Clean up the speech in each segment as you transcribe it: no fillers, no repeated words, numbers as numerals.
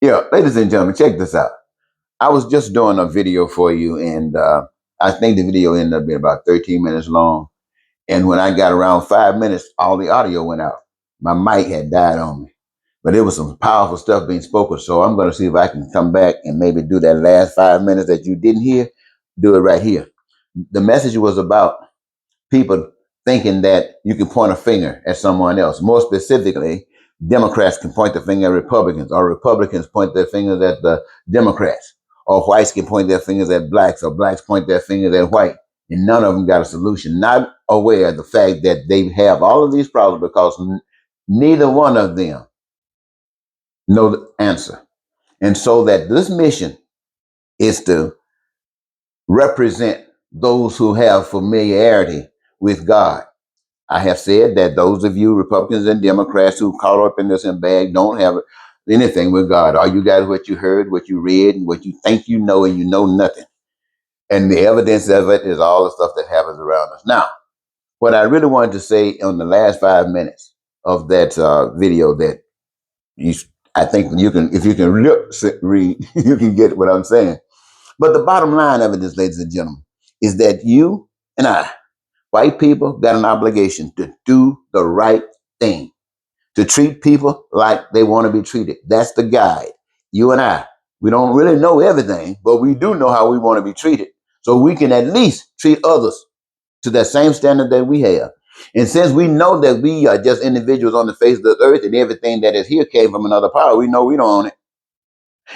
Yeah, ladies and gentlemen, check this out. I was just doing a video for you, and I think the video ended up being about 13 minutes long. And when I got around 5 minutes, all the audio went out. My mic had died on me. But it was some powerful stuff being spoken. So I'm going to see if I can come back and maybe do that last 5 minutes that you didn't hear, do it right here. The message was about people thinking that you can point a finger at someone else. More specifically, Democrats can point the finger at Republicans, or Republicans point their fingers at the Democrats, or whites can point their fingers at blacks, or blacks point their fingers at white. And none of them got a solution, not aware of the fact that they have all of these problems because neither one of them know the answer. And so that this mission is to represent those who have familiarity with God. I have said that those of you Republicans and Democrats who caught up in this and bag don't have anything with God. All you got is what you heard, what you read, and what you think you know, and you know nothing. And the evidence of it is all the stuff that happens around us. Now, what I really wanted to say on the last 5 minutes of that video that you, I think you can, if you can read, you can get what I'm saying. But the bottom line of it is, ladies and gentlemen, is that you and I, white people, got an obligation to do the right thing, to treat people like they want to be treated. That's the guide. You and I, we don't really know everything, but we do know how we want to be treated. So we can at least treat others to that same standard that we have. And since we know that we are just individuals on the face of the earth and everything that is here came from another power, we know we don't own it.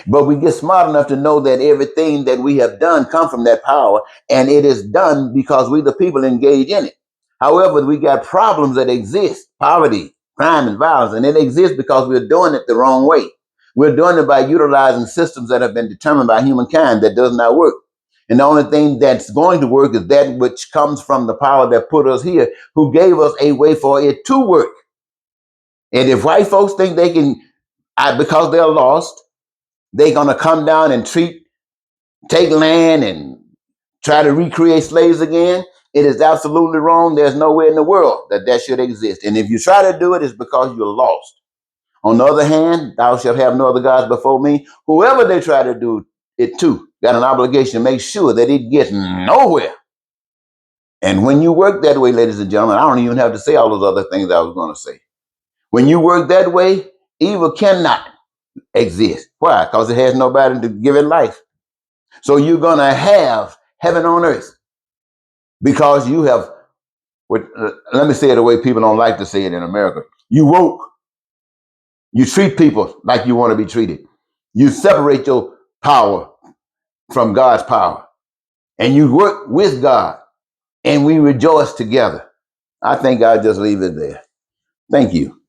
But we get smart enough to know that everything that we have done come from that power, and it is done because we the people engage in it. However, we got problems that exist, poverty, crime, and violence, and it exists because we're doing it the wrong way. We're doing it by utilizing systems that have been determined by humankind that does not work. And the only thing that's going to work is that which comes from the power that put us here, who gave us a way for it to work. And if white folks think they can, because they're lost, they're going to come down and take land and try to recreate slaves again. It is absolutely wrong. There's nowhere in the world that should exist. And if you try to do it, it's because you're lost. On the other hand, thou shalt have no other gods before me. Whoever they try to do it to got an obligation to make sure that it gets nowhere. And when you work that way, ladies and gentlemen, I don't even have to say all those other things I was going to say. When you work that way, evil cannot exist. Why? Because it has nobody to give it life. So you're going to have heaven on earth because you have, let me say it the way people don't like to say it in America. You woke. You treat people like you want to be treated. You separate your power from God's power. And you work with God. And we rejoice together. I think I'll just leave it there. Thank you.